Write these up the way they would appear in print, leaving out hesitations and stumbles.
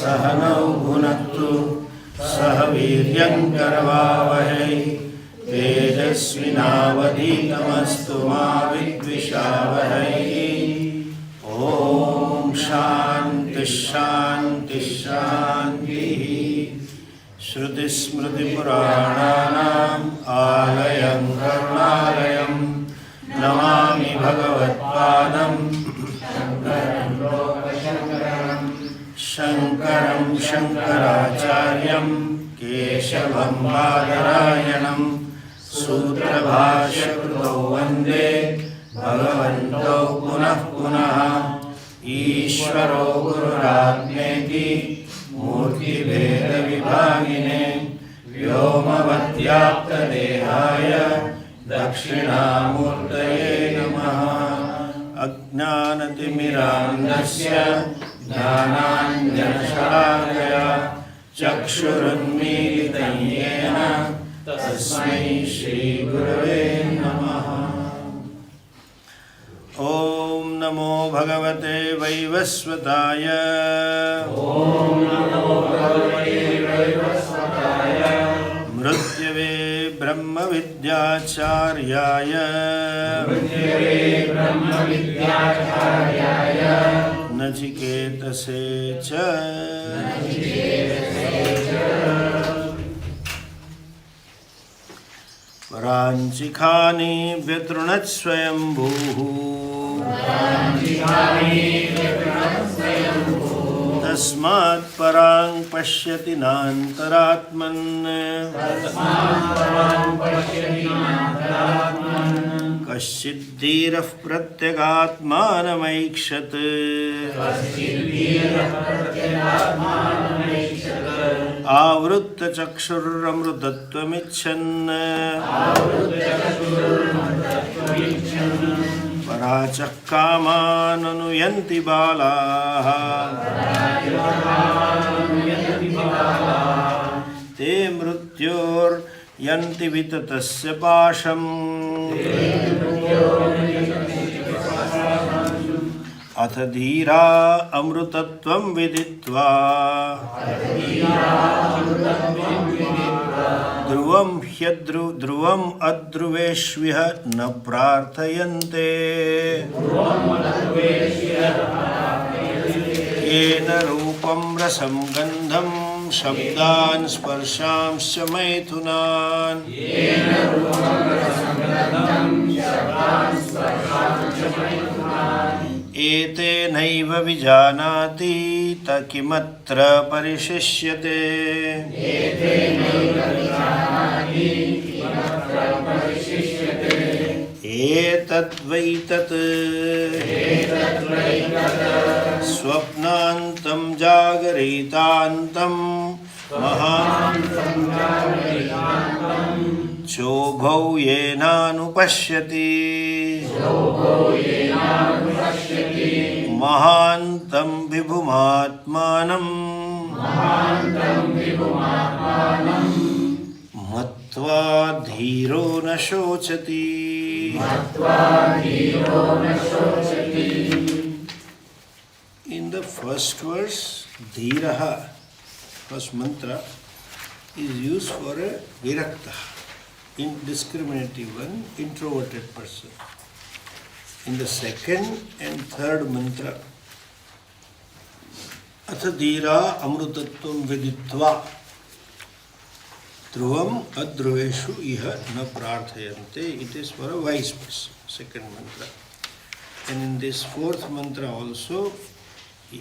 सहनौ भुनक्तु सह वीर्यं करवावहै तेजस्विनावधीतमस्तु मा विद्विषावहै। ॐ शान्ति शान्ति शान्तिः। श्रुतिस्मृतिपुराणानाम् आलयं करुणालयं नमामि भगवत्पादं शङ्करं शङ्कराचार्यं केशवं बादरायणं सूत्रभाष्यकृतौ वन्दे भगवन्तौ पुनः पुनः। ईश्वरो गुरुरात्मेति मूर्तिभेदविभागिने व्योमवद्व्याप्तदेहाय दक्षिणामूर्तये नमः। अज्ञानतिमिरान्धस्य ज्ञानाञ्जनशलाकया चक्षुरुन्मीलितं येन तस्मै श्रीगुरवे नमः। ॐ नमो भगवते वैवस्वताय। ॐ नमो भगवते वैवस्वताय। मृत्यवे ब्रह्मविद्याचार्याय। मृत्यवे ब्रह्मविद्याचार्याय। नचिकेतसे च। पराञ्चिखानि व्यतृणत् स्वयंभूः। तस्मात् परां पश्यति नान्तरात्मन्। कश्चिद्धीरः प्रत्यगात्मानमैक्षत्। आवृत्तचक्षुरमृतत्वमिच्छन्। पराचः कामाननुयन्ति बालाः। ते मृत्योर्यन्ति विततस्य पाशम्। अथ धीरा अमृतत्वं विदित्वा ध्रुवम् अध्रुवेष्विह न प्रार्थयन्ते। येन रूपं रसं गन्धं शब्दान् स्पर्शांश्च मैथुनान्। एतेनैव विजानाति त किमत्र परिशिष्यते। एतद्वैतत् स्वप्नान्तं जागरितान्तं चोभौ येनानुपश्यति। महान्तं विभुमात्मानं मत्वा धीरो न शोचति। In the first verse, dhiraha, first mantra, is used for a virakta, indiscriminative one, introverted person. In the second and third mantra, atha dhira amrutatvam viditva dhruvam adhruveshu iha na prarthayante. It is for a wise person, second mantra. And in this fourth mantra also,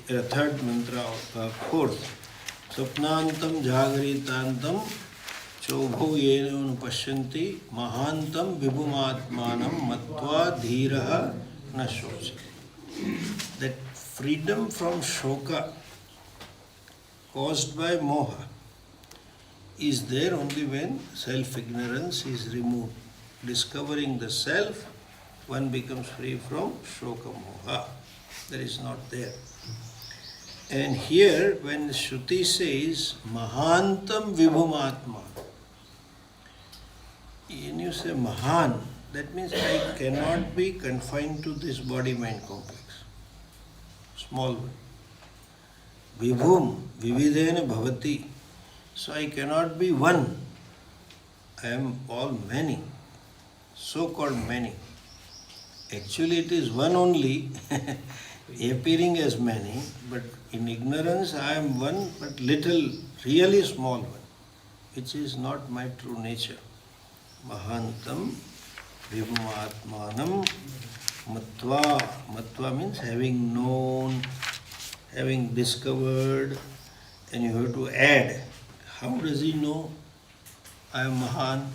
third mantra, fourth, स्वप्नांतम जागरितांतम चोभौ येन पश्यन्ति महांतम विभुमात्मानं मत्वा धीरः न शोचति. That freedom from shoka caused by moha is there only when self-ignorance is removed. Discovering the self, one becomes free from shoka moha. That is not there. And here, when Shruti says, Mahantam Vibhumatma, when you say Mahan, that means I cannot be confined to this body-mind complex. Small one. Vibhum, vividena bhavati. So I cannot be one. I am all many, so-called many. Actually it is one only, appearing as many, but in ignorance I am one, but little, really small one, which is not my true nature. Mahantam vibhumatmanam matva. Matva means having known, having discovered, and you have to add. How does he know I am Mahan?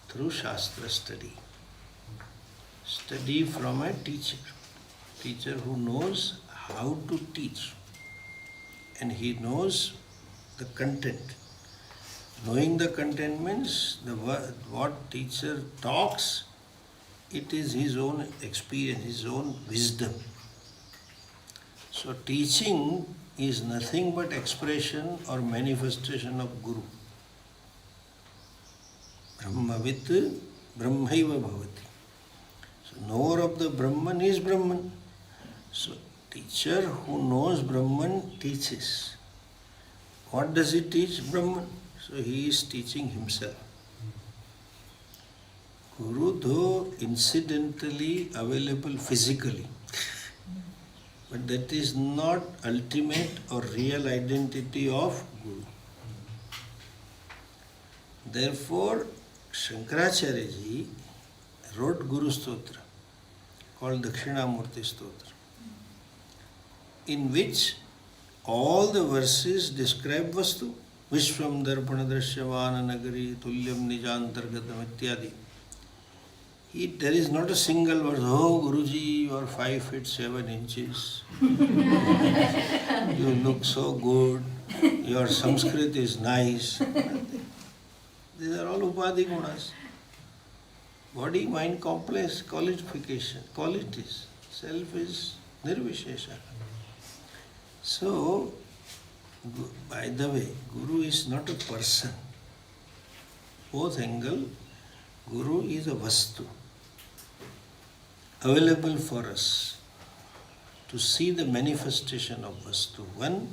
Through Shastra study. Study from a teacher. Teacher who knows how to teach. And he knows the content. Knowing the content means what teacher talks, it is his own experience, his own wisdom. So teaching is nothing but expression or manifestation of Guru. Brahmavit Brahmaiva bhavati. So knower of the Brahman is Brahman. So teacher who knows Brahman teaches. What does he teach? Brahman. So he is teaching himself. Guru, though incidentally available physically, but that is not ultimate or real identity of Guru. Therefore, Shankaracharya ji wrote Guru Stotra called Dakshinamurti Stotra, in which all the verses describe Vastu. Vishwam Darpana Drashyavana Nagari Tulyam Nijantargatam Ityadi. There is not a single verse, oh Guruji, you are 5 feet 7 inches. You look so good. Your Sanskrit is nice. These are all Upadhi Gunas. Body, mind, complex, qualities. Self is Nirvishesha. So, by the way, Guru is not a person. Both angle, Guru is a Vastu, available for us to see the manifestation of Vastu. One,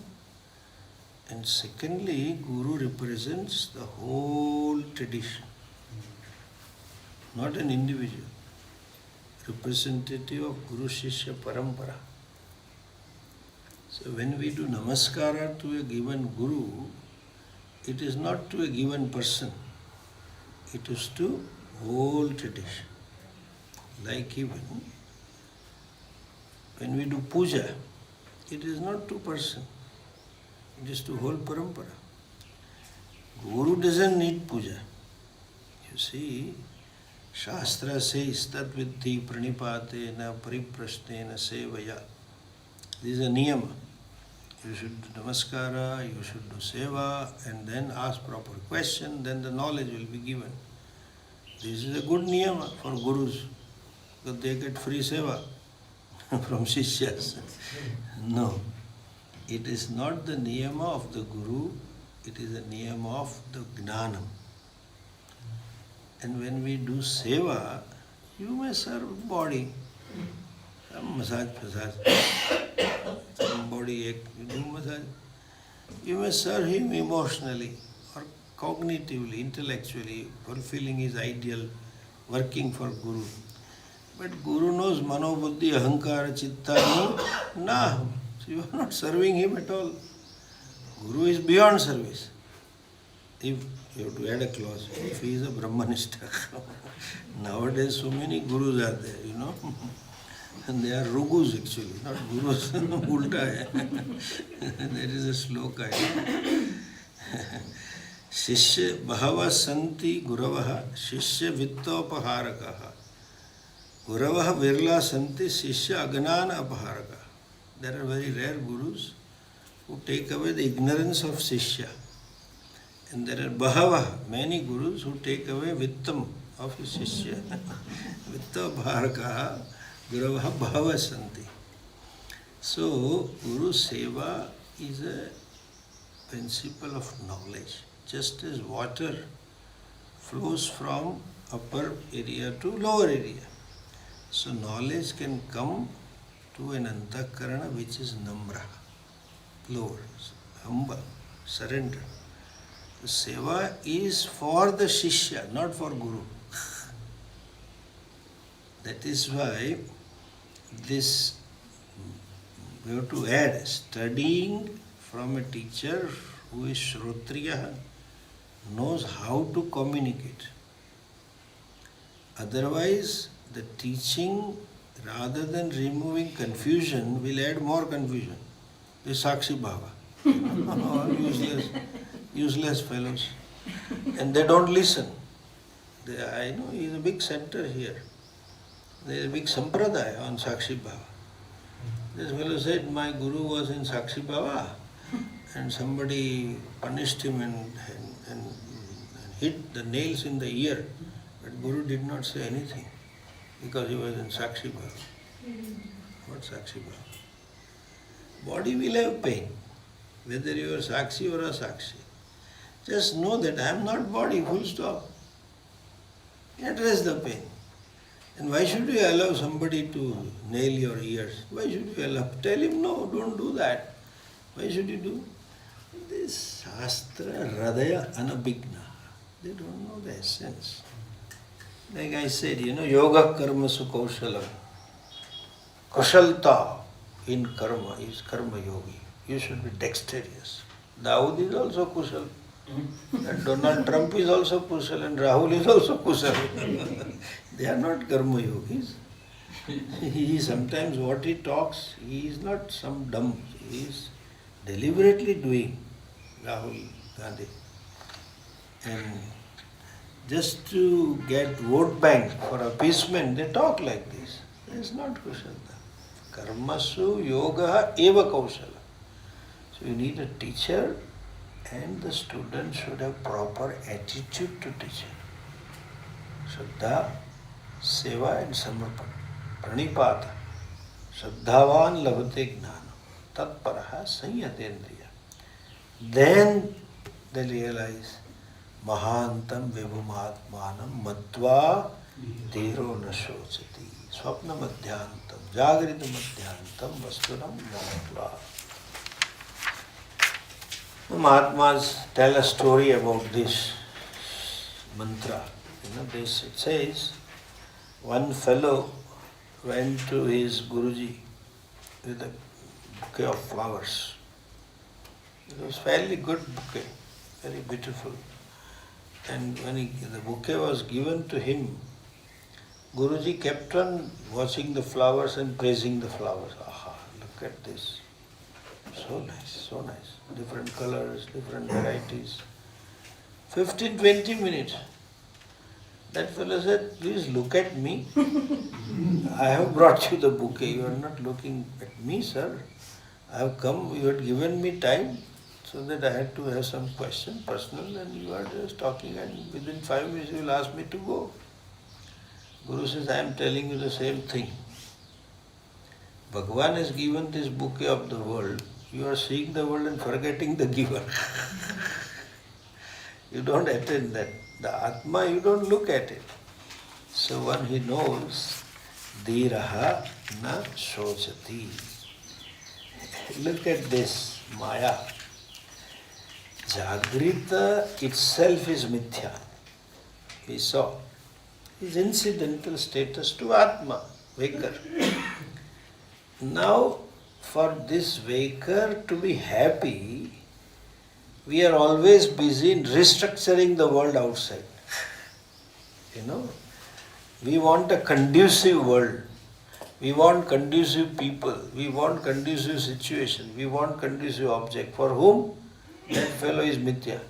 and secondly, Guru represents the whole tradition, not an individual, representative of Guru Shishya Parampara. So when we do Namaskara to a given Guru, it is not to a given person, it is to whole tradition. Like even when we do puja, it is not to person, it is to whole parampara. Guru doesn't need puja. You see, Shastra says that viddhi pranipatena pariprasnena sevaya. This is a niyama. You should do namaskara, you should do seva, and then ask proper question, then the knowledge will be given. This is a good niyama for gurus, because they get free seva from shishyas. No, it is not the niyama of the guru, it is the niyama of the gnanam. And when we do seva, you may serve body, some massage, some body ache, you do massage. You may serve him emotionally or cognitively, intellectually, fulfilling his ideal, working for Guru. But Guru knows mano, buddhi, ahankara, chittani, nah. So you are not serving him at all. Guru is beyond service. If you have to add a clause, if he is a Brahmanista. Nowadays so many gurus are there, you know. And they are rugus actually, not gurus. Ulta hai. There is a sloka. Shishya bahava santi guravaha shishya vittopaharakaha. Guravaha virla santi shishya agnana apaharaka. There are very rare gurus who take away the ignorance of shishya. And there are bahava, many gurus who take away vittam of his shishya. Vittopahārakaha guravaha bahava santi. So, Guru Seva is a principle of knowledge. Just as water flows from upper area to lower area. So, knowledge can come to an antakarana which is namra. lower, humble, surrender. The seva is for the shishya, not for guru. That is why this, we have to add, studying from a teacher who is Shrotriya, knows how to communicate. Otherwise, the teaching, rather than removing confusion, will add more confusion. The Sakshi Bhava. All useless fellows. And they don't listen. I know he is a big center here. There is a big sampradaya on Sakshi Bhava. This fellow said, my guru was in Sakshi Bhava and somebody punished him and hit the nails in the ear. But Guru did not say anything because he was in Sakshi Bhava. What Sakshi Bhava? Body will have pain, whether you are Sakshi or Asakshi. Just know that I am not body, full stop. Address the pain. And why should you allow somebody to nail your ears? Why should you allow? Tell him, no, don't do that. Why should you do? This Shastra, Hradaya, Anabhigna. They don't know the essence. Like I said, yoga karma su kaushalam. Kaushalta in karma is karma yogi. You should be dexterous. Daud is also kushal. And Donald Trump is also kushal and Rahul is also kushal. They are not karma yogis. He sometimes what he talks, he is not some dumb. He is deliberately doing, Rahul Gandhi. And just to get vote bank for appeasement, they talk like this. It's not kushalta. Karmasu yoga eva kaushala. So you need a teacher and the student should have proper attitude to teaching. Shraddha, seva and samarpan. Pranipata. Shraddhavan labhate gnana. Tatparaha sanyatendriya. Then they realize Mahantam vibhumatmanam matva dhiro nashochati. Swapna madhyantam, jagrita madhyantam, vastunam nanatva. The Mahatmas tell a story about this mantra. It says, one fellow went to his Guruji with a bouquet of flowers. It was fairly good bouquet, very beautiful. And when the bouquet was given to him, Guruji kept on watching the flowers and praising the flowers. Aha, look at this. So nice, so nice. Different colors, different varieties. 15-20 minutes. That fellow said, please look at me. I have brought you the bouquet. You are not looking at me, sir. I have come, you had given me time so that I had to have some question personal and you are just talking and within 5 minutes you will ask me to go. Guru says, I am telling you the same thing. Bhagavan has given this bouquet of the world. You are seeing the world and forgetting the giver. You don't attend that. The Atma, you don't look at it. So when he knows, Dhiraha na shochati. Look at this, Maya. Jagrita itself is mithya. We saw. Is incidental status to Atma, Vaker. Now, for this Vaker to be happy, we are always busy in restructuring the world outside. We want a conducive world. We want conducive people. We want conducive situation. We want conducive object. For whom? That fellow is mithya.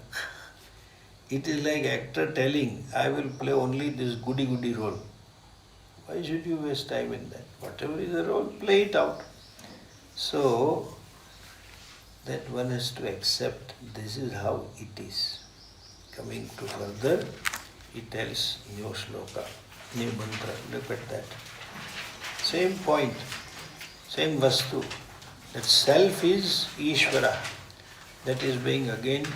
It is like actor telling, I will play only this goody-goody role. Why should you waste time in that? Whatever is the role, play it out. So, that one has to accept this is how it is. Coming to further, he tells new shloka, new mantra. Look at that. Same point, same vastu. That self is Ishvara. That is being again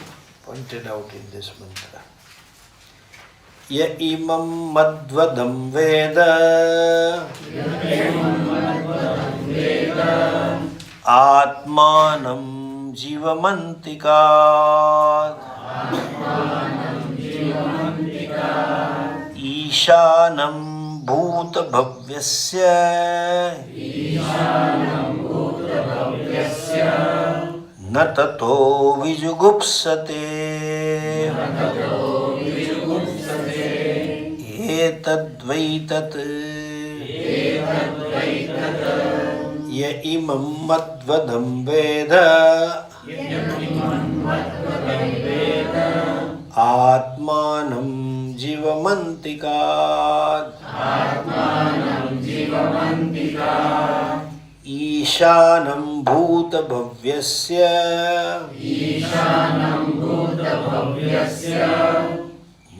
pointed out in this mantra. Ya imam madvadam veda atmanam jivamantikat ईशानं भूतभव्यस्य न ततो विजुगुप्सते एतद्वै तत् य इमं मद्वदं वेद आत्मानं जीवमन्तिकात् ईशानं भूतभव्यस्य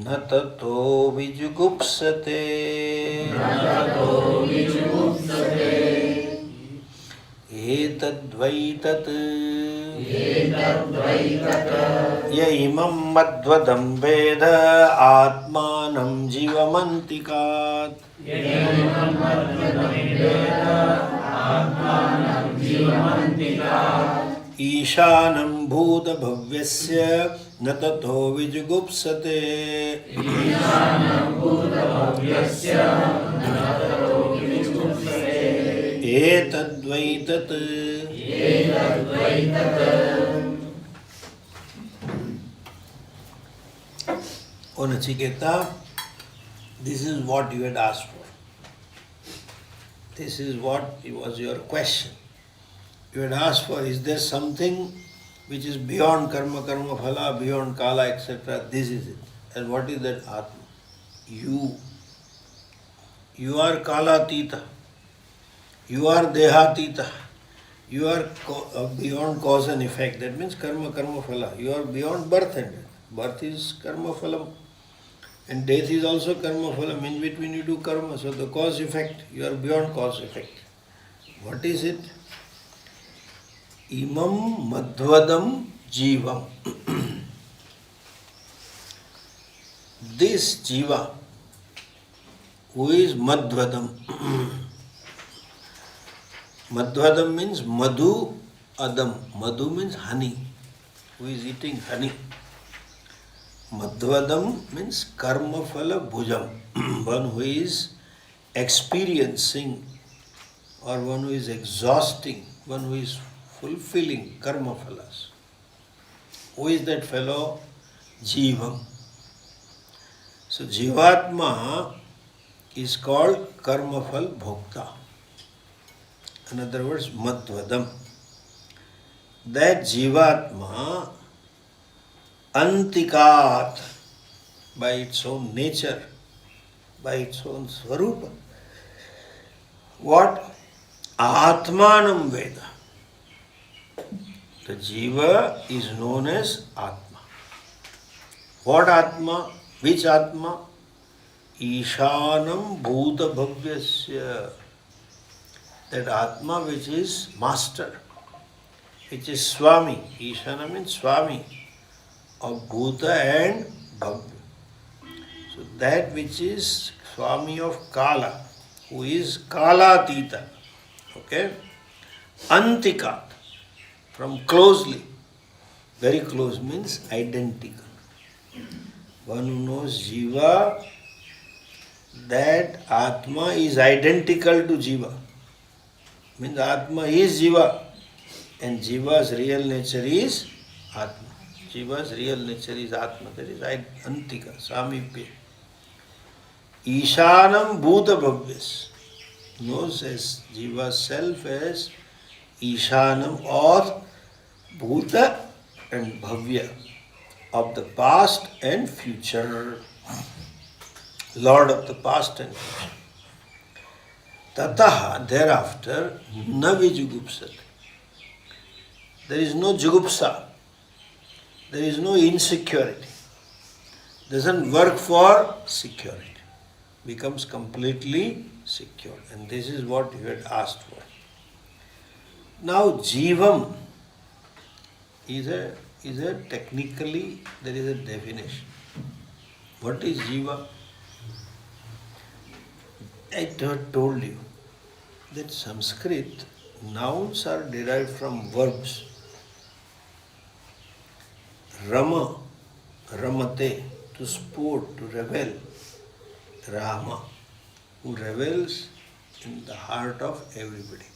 न ततो विजुगुप्सते एतद्वै तत् य इमं मद्वदं वेद आत्मानं जीवमन्तिकात् ईशानं भूतभव्यस्य न ततो विजुगुप्सते एतद्वै तत् O Nachiketa, this is what you had asked for. This is what was your question. You had asked for, is there something which is beyond karma, karma phala, beyond kala, etc. This is it. And what is that Atma? You are kalatita. You are dehatita. You are beyond cause and effect. That means karma, karma phala. You are beyond birth and death. Birth is karma phalam. And death is also karma phalam. In between you do karma. So the cause effect, you are beyond cause effect. What is it? Imam madvadam jivam. This jiva, who is madvadam. Madhvadam means madhu adam. Madhu means honey. Who is eating honey? Madhvadam means karma phala bhujam. One who is experiencing or one who is exhausting, one who is fulfilling karma phalas. Who is that fellow? Jivam. So Jivatma is called karma phal bhokta. In other words, Madhvadam. That Jivatma, Antikat, by its own nature, by its own Swarupa. What? Atmanam Veda. The Jiva is known as Atma. What Atma? Which Atma? Ishanam Bhuta Bhavyasya. That Atma which is master, which is Swami. Ishana means Swami of Bhuta and Bhavya. So that which is Swami of Kala, who is Kalatita. Okay? Antikat, from closely. Very close means identical. One who knows Jiva, that Atma is identical to Jiva. Means Atma is Jiva and Jiva's real nature is Atma. Jiva's real nature is Atma. That is Antika, Samipya. Ishanam Bhuta Bhavyas. Knows as Jiva's self as Ishanam or Bhuta and Bhavya of the past and future. Lord of the past and future. Tataha, thereafter, na vijugupsat. There is no jugupsa. There is no insecurity. Doesn't work for security. Becomes completely secure. And this is what you had asked for. Now, jivam is a technically, there is a definition. What is jiva? I told you that Sanskrit nouns are derived from verbs. Rama, Ramate, to sport, to revel. Rama, who revels in the heart of everybody.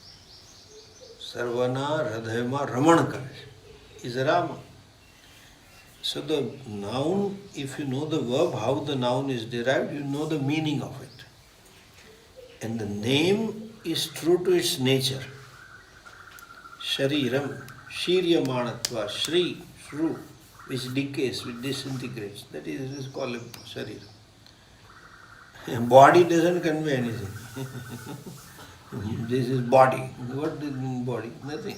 Sarvana Radhayama Raman Kare is Rama. So the noun, if you know the verb, how the noun is derived, you know the meaning of it. And the name is true to its nature. Shariram, Shiryamanatva, Shri, Shru, which decays, which disintegrates. That is called Shariram. Body doesn't convey anything. This is body. What does it mean body? Nothing.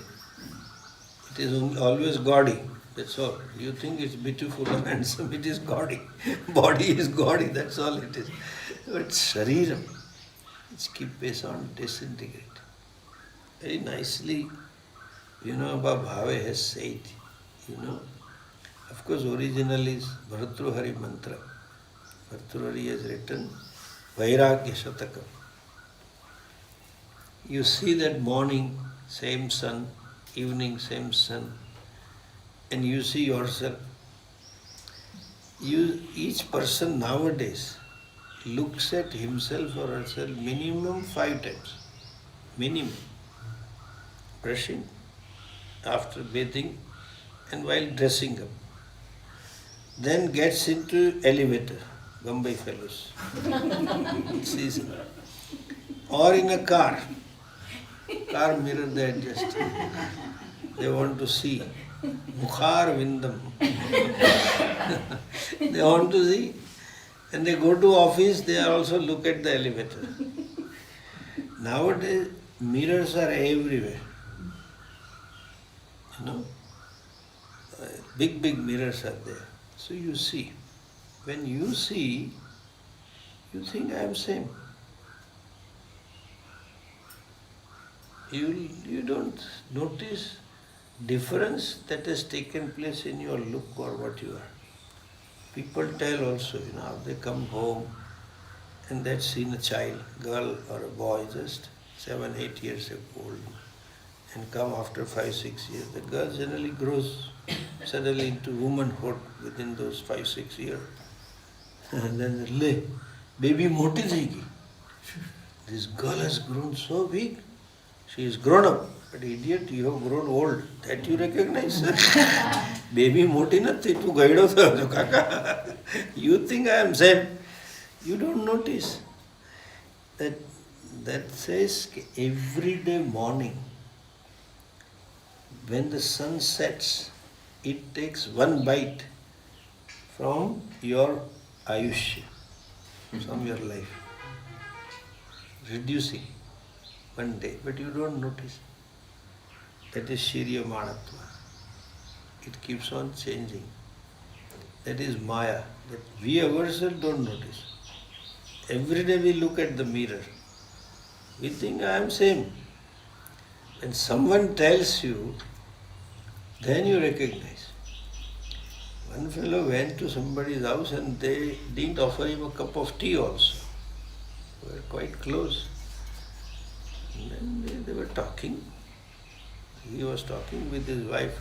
It is always gaudy. That's all. You think it's beautiful or handsome, it is gaudy. Body is gaudy, that's all it is. But Shariram, which keeps on disintegrate. Very nicely, Bhave has said, Of course, original is Bhartruhari mantra. Bhartruhari has written Vairagya Shatakam. You see that morning, same sun, evening, same sun, and you see yourself. Each person nowadays looks at himself or herself minimum 5 times. Minimum. Brushing, after bathing, and while dressing up. Then gets into elevator, Bombay fellows. Sees it. Or in a car mirror they adjust. They want to see. Mukhar Vindam. They want to see. And they go to office, they also look at the elevator. Nowadays, mirrors are everywhere. Big mirrors are there. So you see. When you see, you think I am same. You don't notice difference that has taken place in your look or what you are. People tell also, they come home and they've seen a child, girl or a boy, just 7, 8 years old, and come after 5, 6 years. The girl generally grows suddenly into womanhood within those 5, 6 years. And then baby moti thayegi. This girl has grown so big. She is grown up. But idiot, you have grown old. That you recognize. Baby moti nathi, tu gaido thayo kaka. You think I am same. You don't notice. That says every day morning, when the sun sets, it takes one bite from your ayushya, from your life. Reducing one day, but you don't notice. That is Shirya Manatva. It keeps on changing. That is Maya, that we ourselves don't notice. Every day we look at the mirror. We think I am same. When someone tells you, then you recognize. One fellow went to somebody's house and they didn't offer him a cup of tea also. They were quite close. And then they were talking. He was talking with his wife.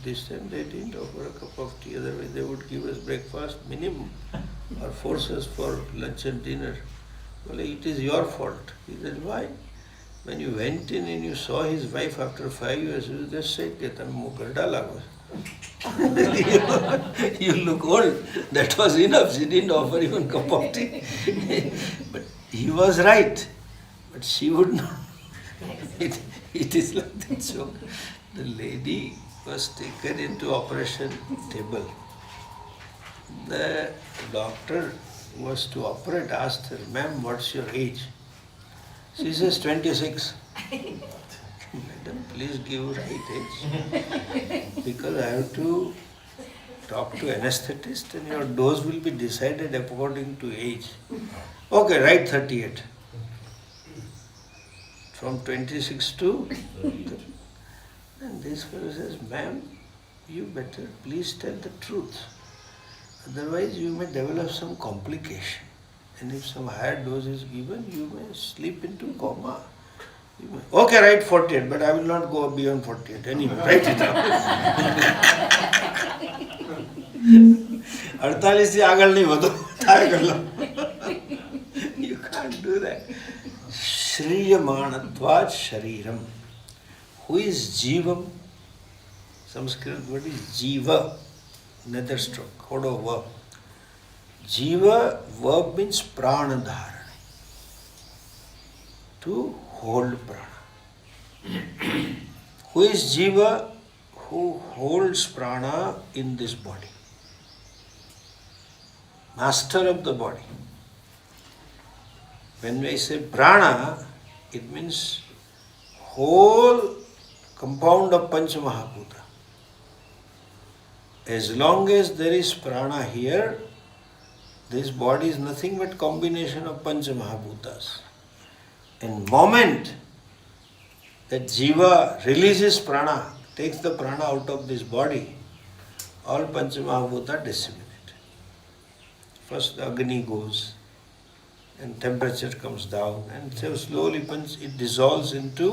This time they didn't offer a cup of tea, otherwise they would give us breakfast minimum or force us for lunch and dinner. Well, it is your fault. He said, why? When you went in and you saw his wife after 5 years, you just said, you look old. That was enough. She didn't offer even a cup of tea. But he was right. But she would not. It is like that. So the lady was taken into operation table. The doctor was to operate, asked her, ma'am, what's your age? She says 26. Madam, please give right age. Because I have to talk to anesthetist and your dose will be decided according to age. Okay, write 38. From 26 to 30. And this fellow says, ma'am, you better please tell the truth. Otherwise you may develop some complication. And if some higher dose is given, you may slip into coma. Okay, write 48, but I will not go beyond 48. Anyway, write it down. 48 થી આગળ નહીં વધો થાય ગયેલો. You can't do that. Shriyamanatvāt shariram. Who is Jivam? Sanskrit word is Jiva. Another stroke. Kodo verb. Jiva verb means pranadharana. To hold prana. Who is Jiva? Who holds prana in this body. Master of the body. When we say prana, it means whole compound of Pancha Mahabhuta. As long as there is prana here, this body is nothing but combination of Pancha Mahabhutas. And moment that Jiva releases prana, takes the prana out of this body, all Pancha Mahabhuta disseminate. First the Agni goes, and temperature comes down, and so slowly it dissolves into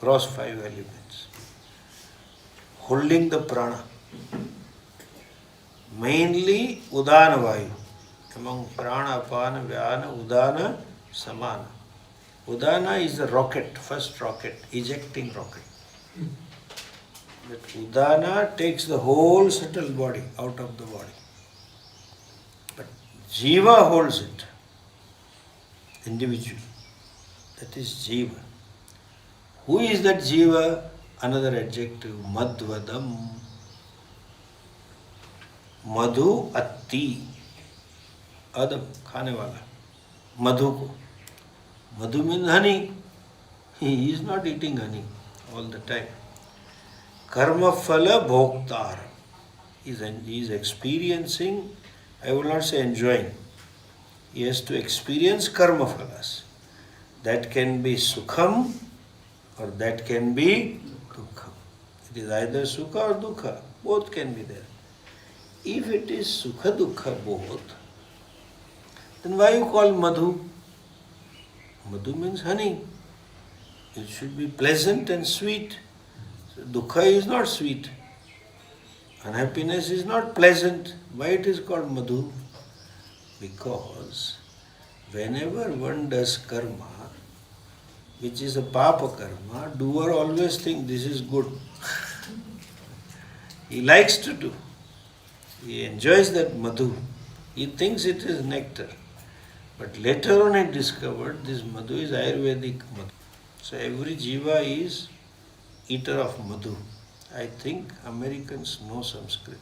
gross 5 elements. Holding the prana. Mainly Udana Vayu. Among prana, apana, vyana, udana, samana. Udana is the rocket, first rocket, ejecting rocket. But udana takes the whole subtle body out of the body. But Jiva holds it. Individual. That is Jiva. Who is that Jiva? Another adjective, Madhvadam. Madhu Atti. Adam, khane wala. Madhu ko. Madhu means honey. He is not eating honey all the time. Karma phala bhoktar. He is experiencing, I will not say enjoying. He has to experience karma phalas. That can be sukham or that can be dukham. It is either sukha or dukha. Both can be there. If it is sukha dukha both, then why you call madhu? Madhu means honey. It should be pleasant and sweet. So dukha is not sweet. Unhappiness is not pleasant. Why it is called madhu? Because whenever one does karma, which is a papa karma, doer always thinks this is good. He likes to do. He enjoys that madhu. He thinks it is nectar. But later on he discovered this madhu is Ayurvedic madhu. So every jiva is eater of madhu. I think Americans know Sanskrit.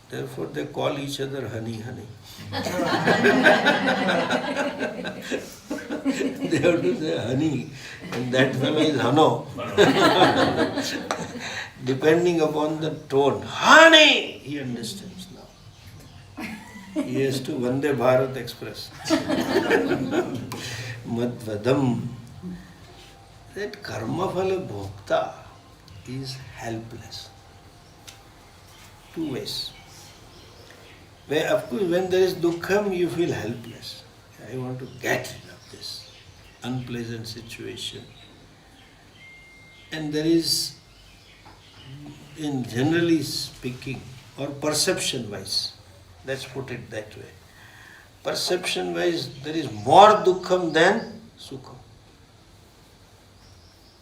Therefore they call each other honey, honey. They have to say honey, and that fellow is hano. Depending upon the tone, honey, he understands now. He has to Vande Bharat Express. Madvadam. That karma phala bhokta is helpless. Two ways. Where, of course, when there is dukkham, you feel helpless. I want to get rid of this unpleasant situation. And there is, in generally speaking, or perception-wise, let's put it that way. Perception-wise, there is more dukkham than sukham.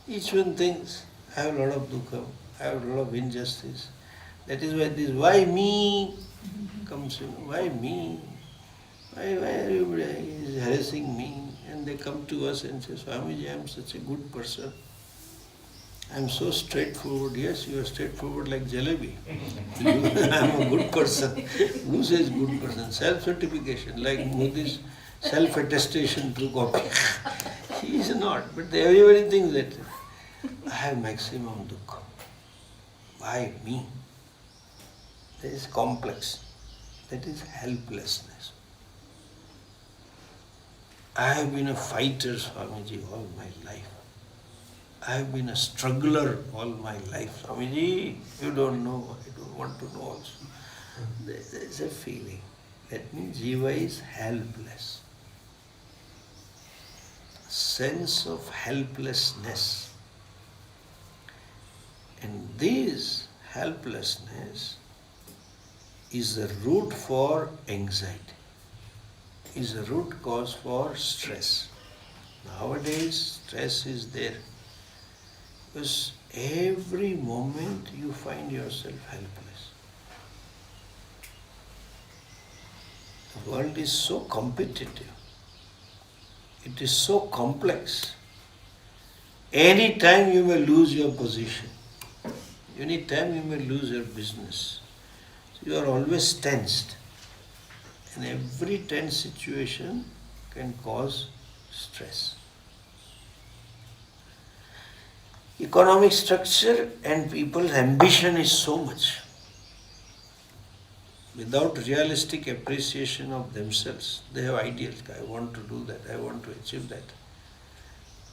Each one thinks, I have a lot of dukkham, I have a lot of injustice. That is why this, why me, comes in, why me? Why everybody is harassing me? And they come to us and say, Swamiji, I am such a good person. I am so straightforward. Yes, you are straightforward like jalebi. I am a good person. Who says good person? Self-certification, like Modi's self-attestation through copy. He is not, but everybody thinks that I have maximum dukkha. Why me? That is complex. That is helplessness. I have been a fighter, Swamiji, all my life. I have been a struggler all my life. Swamiji, you don't know, I don't want to know also. There is a feeling. That means jiva is helpless. Sense of helplessness. And this helplessness is the root for anxiety, is the root cause for stress. Nowadays, stress is there because every moment you find yourself helpless. The world is so competitive. It is so complex. Any time you may lose your position. Any time you may lose your business. So you are always tensed. And every tense situation can cause stress. Economic structure and people's ambition is so much. Without realistic appreciation of themselves, they have ideals. I want to do that, I want to achieve that.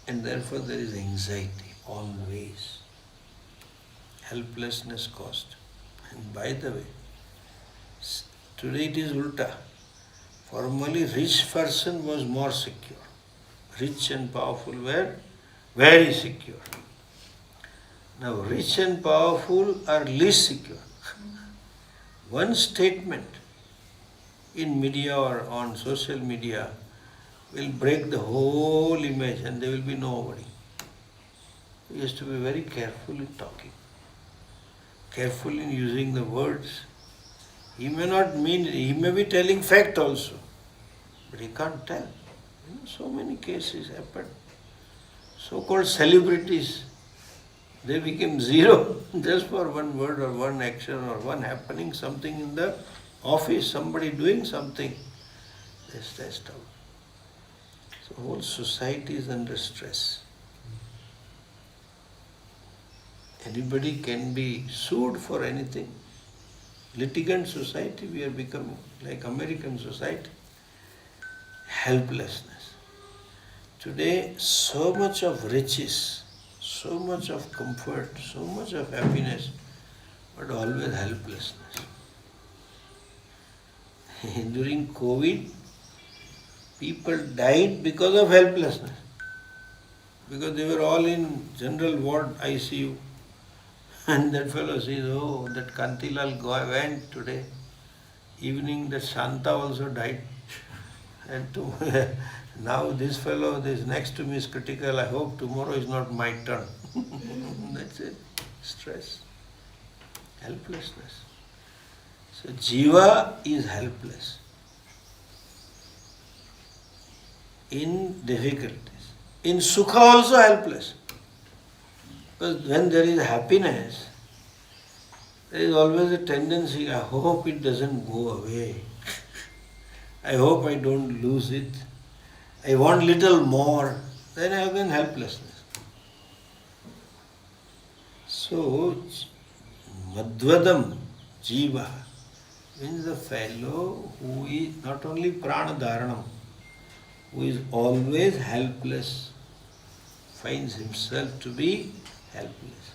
And therefore there is anxiety always. Helplessness caused. And by the way, today it is ulta. Formerly rich person was more secure. Rich and powerful were very secure. Now rich and powerful are least secure. One statement in media or on social media will break the whole image and there will be nobody. You have to be very careful in talking, careful in using the words. He may not mean it, he may be telling fact also, but he can't tell. So many cases happen. So-called celebrities, they became zero just for one word or one action or one happening, something in the office, somebody doing something. They're stressed out. So whole society is under stress. Anybody can be sued for anything. Litigant society, we are becoming like American society. Helplessness. Today, so much of riches, so much of comfort, so much of happiness, but always helplessness. During COVID, people died because of helplessness. Because they were all in general ward ICU. And that fellow says, oh, that Kantilal went today. Evening, that Shanta also died. And now this fellow, this next to me is critical. I hope tomorrow is not my turn. That's it. Stress. Helplessness. So Jiva is helpless in difficulties. In Sukha also helpless. Because when there is happiness, there is always a tendency, I hope it doesn't go away. I hope I don't lose it. I want little more. Then I have been helplessness. So, Madhvadam, Jiva, means the fellow who is not only Pranadharanam, who is always helpless, finds himself to be helpless.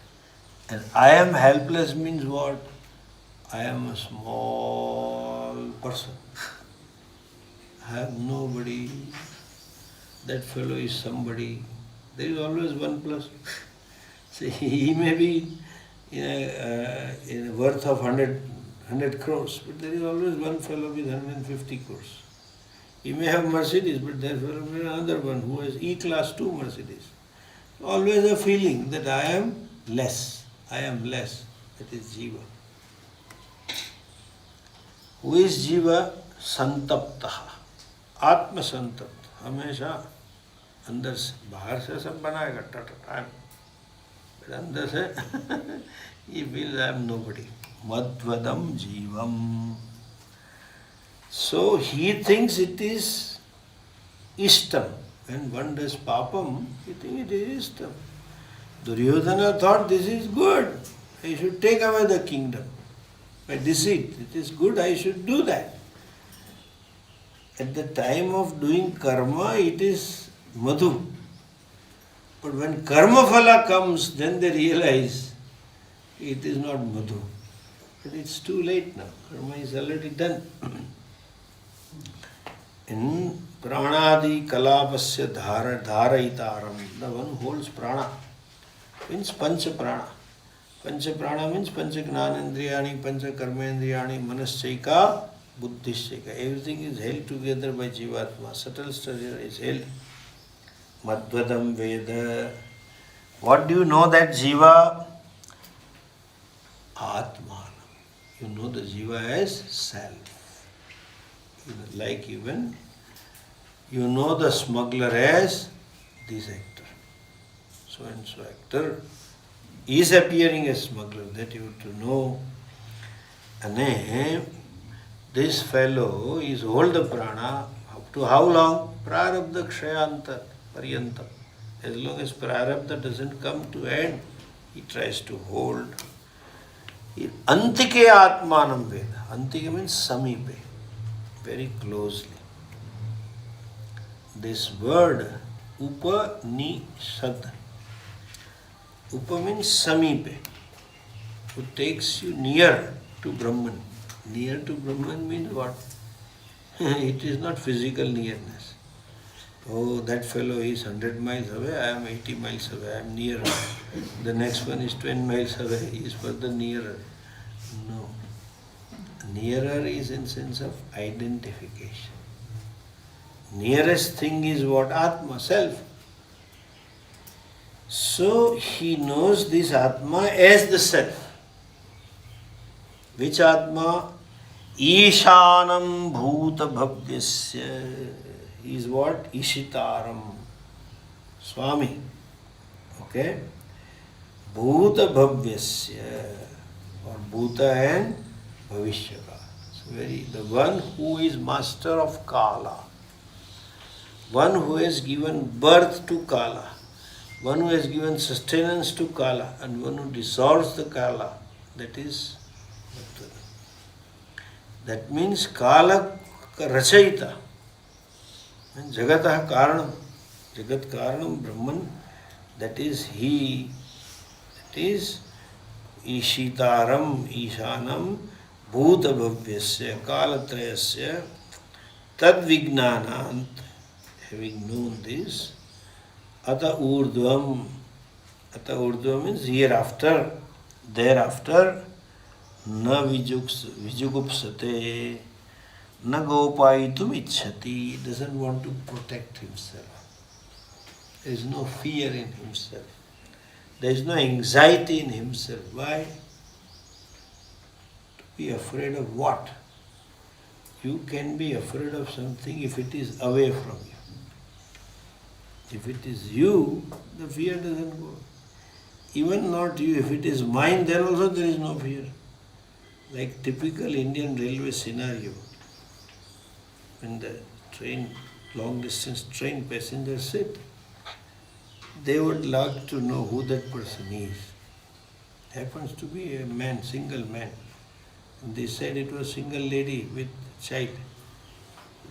And I am helpless means what? I am a small person. I have nobody. That fellow is somebody. There is always one plus. See, he may be in a worth of 100 crores, but there is always one fellow with 150 crores. He may have Mercedes, but there will be another one who has E-class 2 Mercedes. Always a feeling that I am less. I am less. That is Jiva. Who is Jiva? Santaptaha. Atma Santapta. हमेशा अंदर से, बाहर से सब बनाएगा time, फिर अंदर से he feels I am nobody. Madhvadam Jivam. So he thinks it is Ishtam. When one does papam, he thinks it is Ishtam. Duryodhana thought this is good. I should take away the kingdom. By deceit, it is good, I should do that. At the time of doing karma, it is madhu. But when karma phala comes, then they realize it is not madhu. But it's too late now. Karma is already done. In pranadi kalapasya dharayitaram, the one who holds prana, means pancha prana. Pancha prana means pancha gnanendriyani, pancha karmendriyani, manaschaika, buddhischaika. Everything is held together by Jivatma. Subtle structure is held. Madhvadam Veda. What do you know that Jiva? Atman. You know the Jiva as self. Like even you know the smuggler as this actor. So and so actor is appearing as smuggler, that you have to know. And this fellow is hold the prana up to how long? Prarabdha kshayantar paryantam. As long as prarabdha doesn't come to end, he tries to hold. Antike atmanam veda. Antike means samipe, very closely. This word Upanishad. Upa means samipe. It takes you near to Brahman. Near to Brahman means what? It is not physical nearness. Oh, that fellow is 100 miles away, I am 80 miles away, I am nearer. The next one is 10 miles away, he is further nearer. No. Nearer is in sense of identification. Nearest thing is what? Atma, self. So he knows this Atma as the self. Which Atma? Ishanam bhuta bhavyasya. He is what? Ishitaram. Swami. Okay? Bhuta bhavyasya. Or bhuta and bhavishyaka. So the one who is master of Kala. One who has given birth to Kala. One who has given sustenance to Kala and one who dissolves the Kala, that is Bhaktana. That means Kala Rachayita. And Jagatah Karanam. Jagat Karanam Brahman, that is he. That is Ishitaram, Ishanam, Bhuta Bhavyasya, Kalatrayasya, Tad Vignanant. Having known this, Ata Urdhvam. Ata Urdhvam means hereafter, thereafter, na vijugupsate, na gopaitum ichhati. Doesn't want to protect himself. There is no fear in himself. There is no anxiety in himself. Why? To be afraid of what? You can be afraid of something if it is away from you. If it is you, the fear doesn't go. Even not you, if it is mine, then also there is no fear. Like typical Indian railway scenario. When the train, long distance train passengers sit, they would like to know who that person is. Happens to be a man, single man. And they said it was a single lady with child.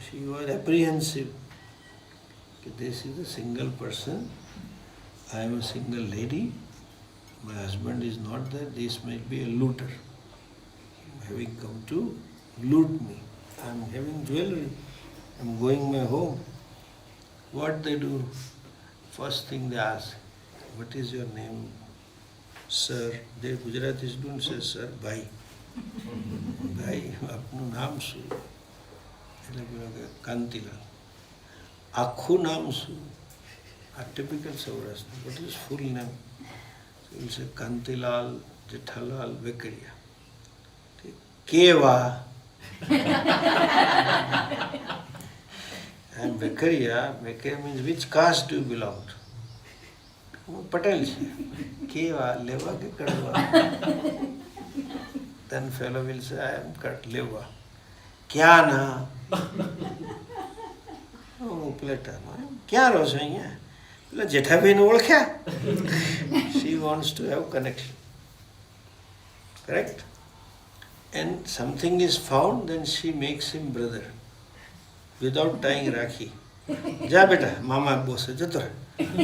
She was apprehensive. This is a single person, I am a single lady, my husband is not there, this might be a looter. Having come to loot me. I am having jewelry, I am going my home. What they do? First thing they ask, what is your name? Sir. They Gujaratis don't say sir, bhai. Bhai, apnu naam શું? એટલે કાંતિલાલ. આખું નામ શું? A typical Saurashtra. What is full name? So you will say Kantilal Jethalal Vekaria. Keva. And Vekaria, Vekaria means which caste do you belong to? Patel. Keva, Leva ke Kadwa. Then fellow will say, I am Leva. Kya na? ક્યાં રહો છો અહીંયા? એટલે જેઠાભાઈને ઓળખ્યા? She wants to have connection. Correct? And something is found, then she makes him brother. Without tying Rakhi. જા બેટા, મામા બોસે જતો રહે.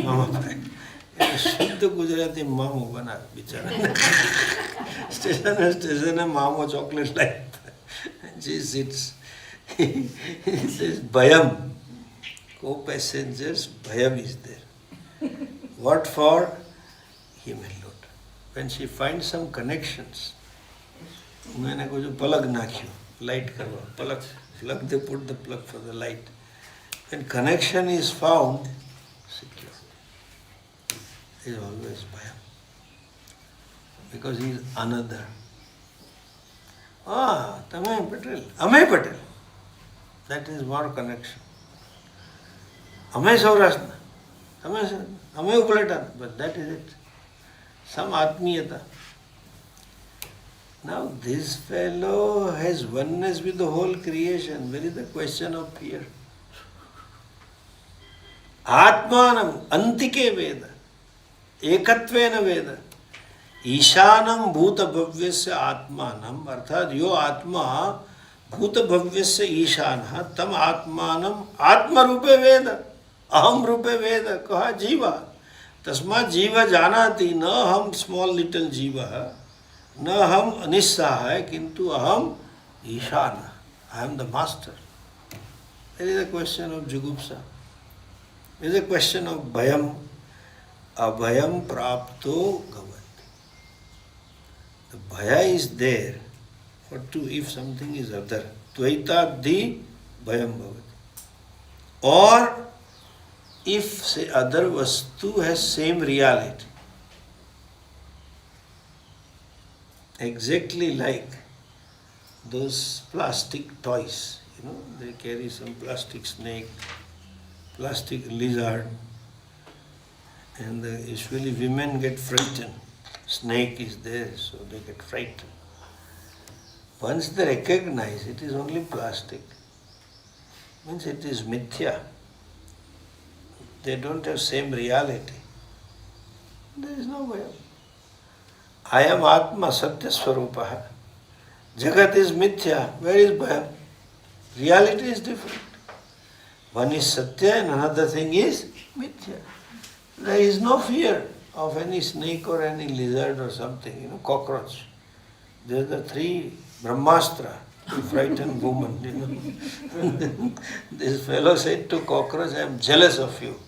મામા ભાઈ. શુદ્ધ ગુજરાતી મામો બનાવે બિચારા. સ્ટેશને મામો ચોકલેટ લાવી. She sits. He says, Bhayam. Co-passengers, Bhayam is there. What for? He may loot. when she finds some connections, मैंने को जो plug नाख्यो, light करवा, plug they put the plug for the light. When connection is found, secure. He is always bhaya. Because he is another. Tame Patel, Ame Patel. That is more connection. Ame Saurashna, Ame Upalatan, but that is it. Some Atmiyata. Now this fellow has oneness with the whole creation. Where is the question of fear? Atmanam antike Veda, ekatvena Veda, ईशानम भूत भव्यस्य आत्मानम अर्थात यो आत्मा भूत भव्यस्य ईशान तम आत्मानम आत्मरूपे वेद अहम रूपे वेद कहा जीवा तस्मात् जीव जानाति न हम स्मॉल लिटिल जीव न हम अनिस्सहाय किंतु अहम Ishan I am the master. There is a question of jugupsa. There is a question of bhayam. Abhayam prapto gavati. The bhaya is there for two if something is other. Dvaitadhi bhayam bhavati. Or if say other vastu has same reality. Exactly like those plastic toys. They carry some plastic snake, plastic lizard, and usually women get frightened. Snake is there, so they get frightened. Once they recognize it is only plastic, means it is mithya. They don't have same reality. There is no way. I am Atma Satya Swarupaha. Jagat is mithya. Where is bhayam? Reality is different. One is Satya and another thing is mithya. There is no fear of any snake or any lizard or something, cockroach. There are the three Brahmastra to frighten woman. This fellow said to cockroach, I am jealous of you.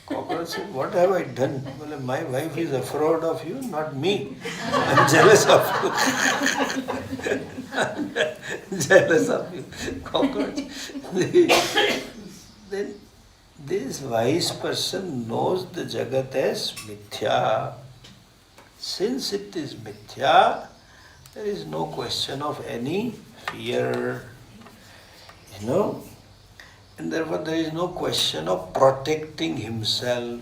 Cockroach said, what have I done? Well, my wife is afraid of you, not me. I am jealous of you. Jealous of you. Cockroach. Then this wise person knows the Jagat as mithya. Since it is mithya, there is no question of any fear. And therefore there is no question of protecting himself.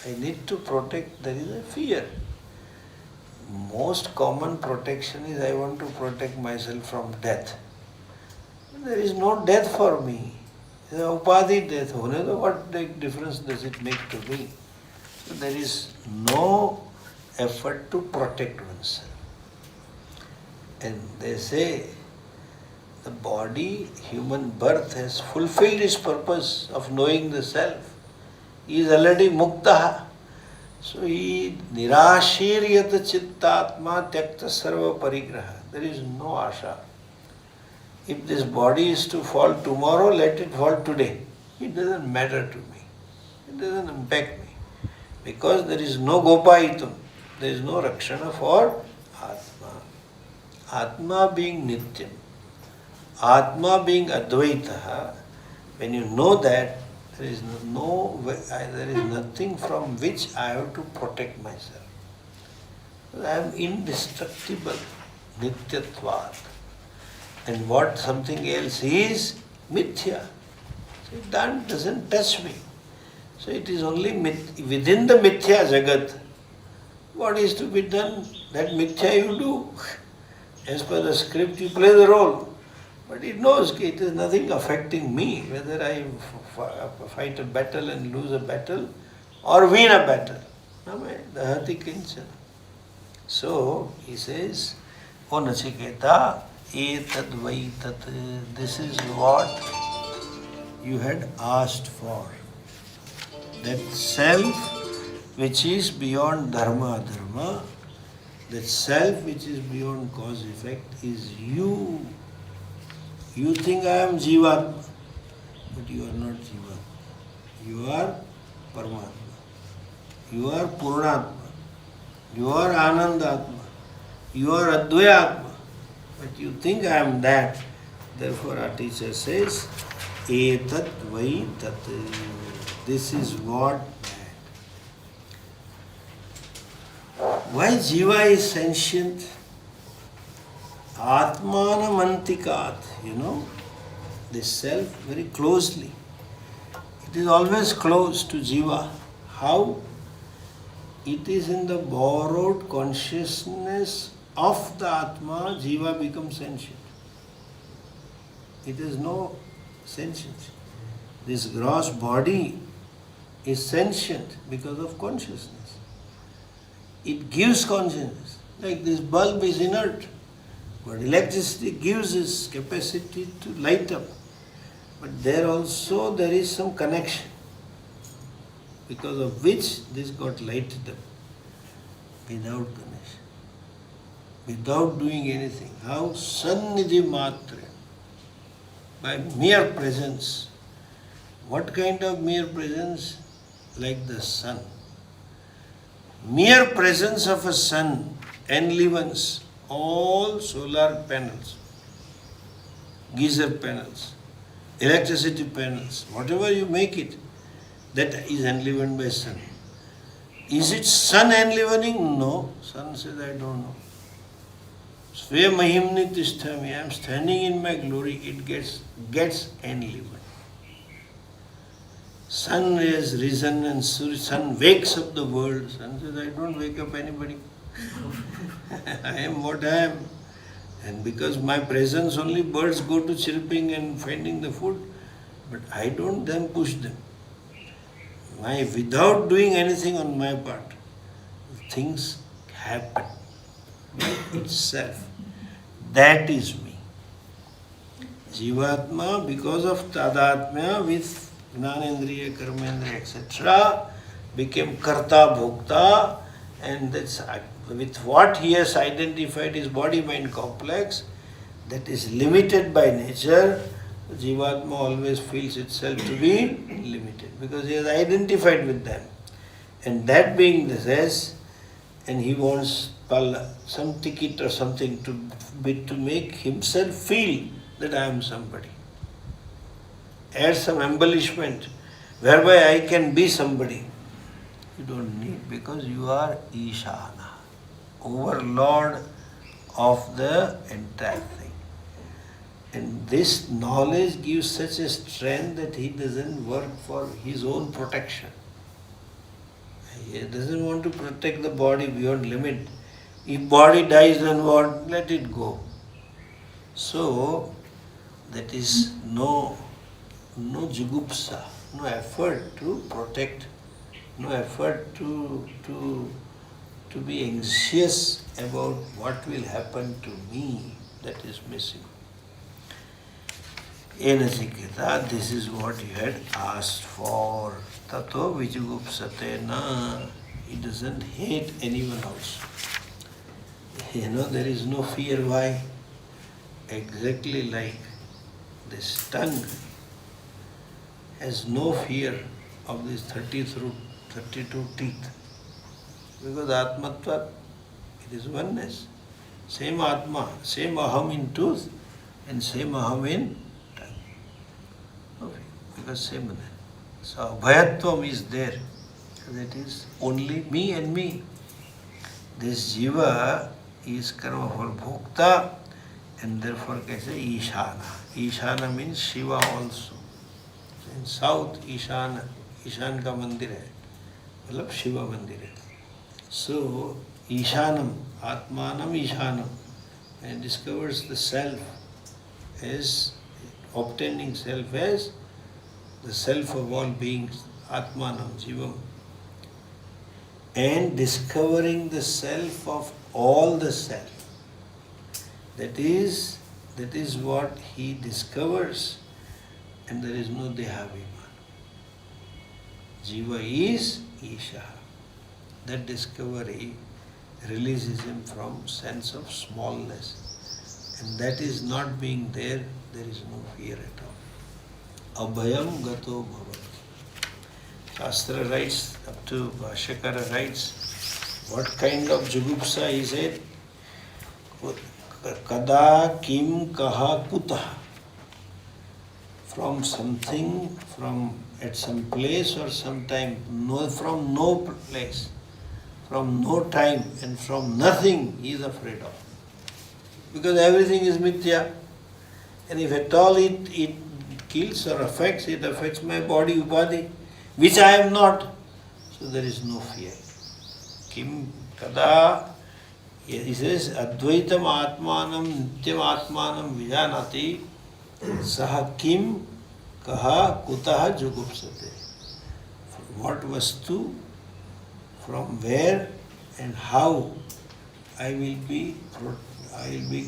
I need to protect, there is a fear. Most common protection is I want to protect myself from death. There is no death for me. Upadhi death, what difference does it make to me? So there is no effort to protect oneself. And they say the body, human birth has fulfilled its purpose of knowing the self. He is already mukta. So he nirashiryata chittatma tyakta sarva parigraha. There is no asha. If this body is to fall tomorrow, let it fall today. It doesn't matter to me. It doesn't impact me. Because there is no gopaitum. There is no rakshana for Atma. Atma being nityam. Atma being advaita. When you know that, there is nothing from which I have to protect myself. I am indestructible. Nityatvat. And what something else is, mithya. So it doesn't touch me. So it is only within the mithya jagat. What is to be done? That mithya you do. As per the script, you play the role. But it knows it is nothing affecting me, whether I fight a battle and lose a battle or win a battle. Dahati kinchana. So he says, O Nachiketa, etad vaitat, this is what you had asked for. That self which is beyond dharma adharma, that self which is beyond cause effect is you. You think I am Jivatma, but you are not Jivatma. You are Paramatma. You are Purnatma. You are Anandatma. You are Advayatma. But you think I am that. Therefore our teacher says, Etat vai tat. This is what that. Why Jiva is sentient? Atmanamantikat. You know, this self very closely. It is always close to Jiva. How? It is in the borrowed consciousness of the Atma, Jiva becomes sentient. It is no sentience. This gross body is sentient because of consciousness. It gives consciousness. Like this bulb is inert, but electricity gives its capacity to light up. But there is some connection, because of which this got lighted up without connection, without doing anything. How? Sannidhi matra. By mere presence. What kind of mere presence? Like the sun. Mere presence of a sun enlivens all solar panels, geyser panels, electricity panels, whatever you make it, that is enlivened by sun. Is it sun enlivening? No. Sun says, I don't know. Sve mahimni tisthami. I am standing in my glory. It gets enlivened. Sun has risen and sun wakes up the world. Sun says, I don't wake up anybody. I am what I am. And because my presence, only birds go to chirping and finding the food. But I don't then push them. Without doing anything on my part, things happen by itself. That is me. Jivatma, because of Tadatmya with Jnanendriya, Karmendriya, etc., became Karta Bhokta, and that's with what he has identified his body-mind complex, that is limited by nature. Jivatma always feels itself to be limited because he has identified with them. And that being the case, and he wants some ticket or something to make himself feel that I am somebody. Add some embellishment whereby I can be somebody. You don't need, because you are Ishana, overlord of the entire thing. And this knowledge gives such a strength that he doesn't work for his own protection. He doesn't want to protect the body beyond limit. If body dies, then what? Let it go. So, that is no jugupsa, no effort to protect, no effort to be anxious about what will happen to me. That is missing. Enachiketa, this is what you had asked for. Tato vijugupsate na. He doesn't hate anyone else. There is no fear. Why? Exactly like this tongue has no fear of these 32 teeth. Because Atmatvat, it is oneness. Same Atma, same Aham in tooth and same Aham in because same. So Abhayatvam is there. That is only me and me. This Jiva is karma for bhokta, and therefore kaise Ishana. Ishana means Shiva also. In south, Ishana ka mandir hai. Matlab Shiva mandir hai. So Ishanam, Atmanam Ishanam, and discovers the self as obtaining self as the self of all beings, Atmanam, Jivam, and discovering the self of all the self. That is what he discovers, and there is no Dehabhiman. Jiva is Isha. That discovery releases him from sense of smallness, and that is not being there is no fear at all. Abhayam gato bhavati. Shastra writes, up to Bhashyakara writes, What kind of jugupsa is it? Kada, kim, kaha, kutah. From something, from at some place or some time, no, from no place, from no time and from nothing he is afraid of. Because everything is mithya. And if at all it kills or affects, it affects my body, upadhi, which I am not. So there is no fear. Kim, kada, he says, Advaitam Atmanam, Nityam Atmanam Vijanati, Saha Kim, Kaha, Kutaha Jugupsate. What vastu, from where and how I will be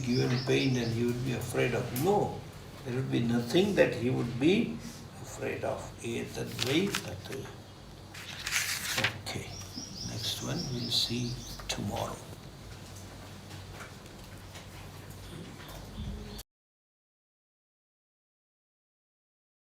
given pain and he would be afraid of. No, there would be nothing that he would be afraid of. Etadvai tat. Okay, next one we'll see tomorrow.